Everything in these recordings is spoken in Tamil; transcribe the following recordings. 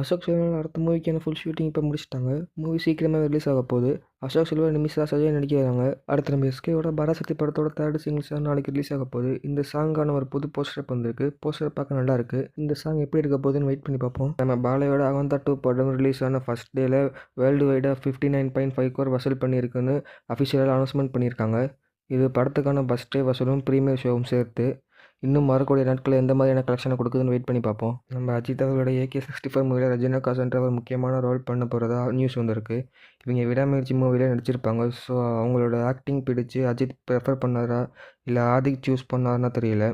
அசோக் செல்வன் அடுத்த மூவிக்கான ஃபுல் ஷூட்டிங் இப்போ முடிச்சிட்டாங்க. மூவி சீக்கிரமாக ரிலீஸ் ஆக போகுது. அசோக் செல்வன், நிமிஷா சஜய் நடிக்கிறாங்க. அடுத்து நம்ம எஸ்கேவோட பராசக்தி படத்தோட 3rd சிங்கிள் சாங் நாளைக்கு ரிலீஸ் ஆக போகுது. இந்த சாங்கான ஒரு புது போஸ்டர் வந்திருக்கு. போஸ்டர் பார்க்க நல்லா இருக்கு. இந்த சாங் எப்படி இருக்க போகுதுன்னு வெயிட் பண்ணி பார்ப்போம். நம்ம பாலையோட அவந்தா 2 படம் ரிலீஸ் ஆன ஃபர்ஸ்ட் டேல வேர்ல்டு வைடாக 59.5 crore வசூல் பண்ணியிருக்குன்னு அஃபிஷியலாக அனௌன்ஸ்மெண்ட் பண்ணியிருக்காங்க. இது படத்துக்கான ஃபர்ஸ்ட் டே வசூலும் ப்ரீமியர் ஷோவும் சேர்த்து இன்னும் வரக்கூடிய நாட்களில் எந்த மாதிரியான கலெக்ஷனை கொடுக்குதுன்னு வெயிட் பண்ணி பார்ப்போம். நம்ம அஜித் அவர்களோட AK-65 மூவியில் ரஜினிகாந்த் என்ற ஒரு முக்கியமான ரோல் பண்ண போகிறதா நியூஸ் வந்திருக்கு. இவங்க விடாமுயற்சி மூவியில் நடிச்சிருப்பாங்க. ஸோ அவங்களோட ஆக்டிங் பிடிச்சி அஜித் ப்ரெஃபர் பண்ணாரா இல்லை ஆதிக் சூஸ் பண்ணாருன்னா தெரியல.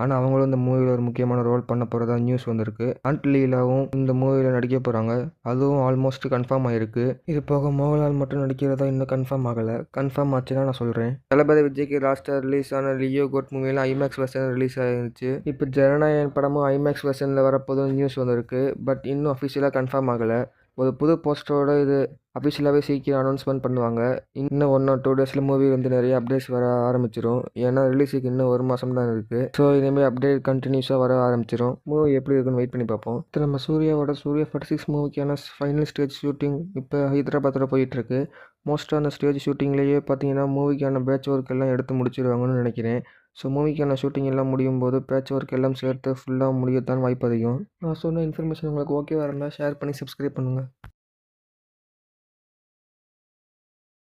ஆனால் அவங்களும் இந்த மூவியில் ஒரு முக்கியமான ரோல் பண்ண போகிறதா நியூஸ் வந்திருக்கு. ஆண்ட் லீலாவும் இந்த மூவியில் நடிக்க போகிறாங்க. அதுவும் ஆல்மோஸ்ட் கன்ஃபார்ம் ஆகிருக்கு. இது போக மோகன்லால் மட்டும் நடிக்கிறதா இன்னும் கன்ஃபார்ம் ஆகலை. கன்ஃபார்ம் ஆச்சுன்னா நான் சொல்கிறேன். தளபதி விஜய்க்கு லாஸ்ட்டாக ரிலீஸ் ஆன லியோ கோட் மூவியில் ஐமேக்ஸ் வெர்ஷன் ரிலீஸ் ஆகிருந்துச்சு. இப்போ ஜனநாயகன் படமும் ஐமேக்ஸ் வெர்ஷனில் வரப்போதும் நியூஸ் வந்திருக்கு. பட் இன்னும் அஃபிஷியலாக கன்ஃபார்ம் ஆகலை. ஒரு புது போஸ்டரோட இது அஃபிஷியலாகவே சீக்கிரம் அனௌன்ஸ்மெண்ட் பண்ணுவாங்க. இன்னும் 1 or 2 டேஸில் மூவி வந்து நிறைய அப்டேட்ஸ் வர ஆரம்பிச்சிடும். ஏன்னா ரிலீஸுக்கு இன்னும் 1 மாதம் தான் இருக்குது. ஸோ இனிமேல் அப்டேட் கண்டினியூஸாக வர ஆரம்பிச்சிடும். மூவி எப்படி இருக்குன்னு வெயிட் பண்ணி பார்ப்போம். இப்போ நம்ம சூர்யாவோட சூர்யா 46 மூவிக்கான ஃபைனல் ஸ்டேஜ் ஷூட்டிங் இப்போ ஹைதராபாத்தில் போயிட்டுருக்கு. மோஸ்ட்டாக அந்த ஸ்டேஜ் ஷூட்டிங்லேயே பார்த்தீங்கன்னா மூவிக்கான பேட்ச் ஒர்க் எல்லாம் எடுத்து முடிச்சிருவாங்கன்னு நினைக்கிறேன். ஸோ மூவிக்கான ஷூட்டிங் எல்லாம் முடியும் போது பேட்ச் ஒர்க் எல்லாம் சேர்த்து ஃபுல்லாக முடியத்தான் வாய்ப்பு அதிகம். நான் சொன்ன இன்ஃபர்மேஷன் உங்களுக்கு ஓகேவா இருந்தால் ஷேர் பண்ணி சப்ஸ்கிரைப் பண்ணுங்கள்.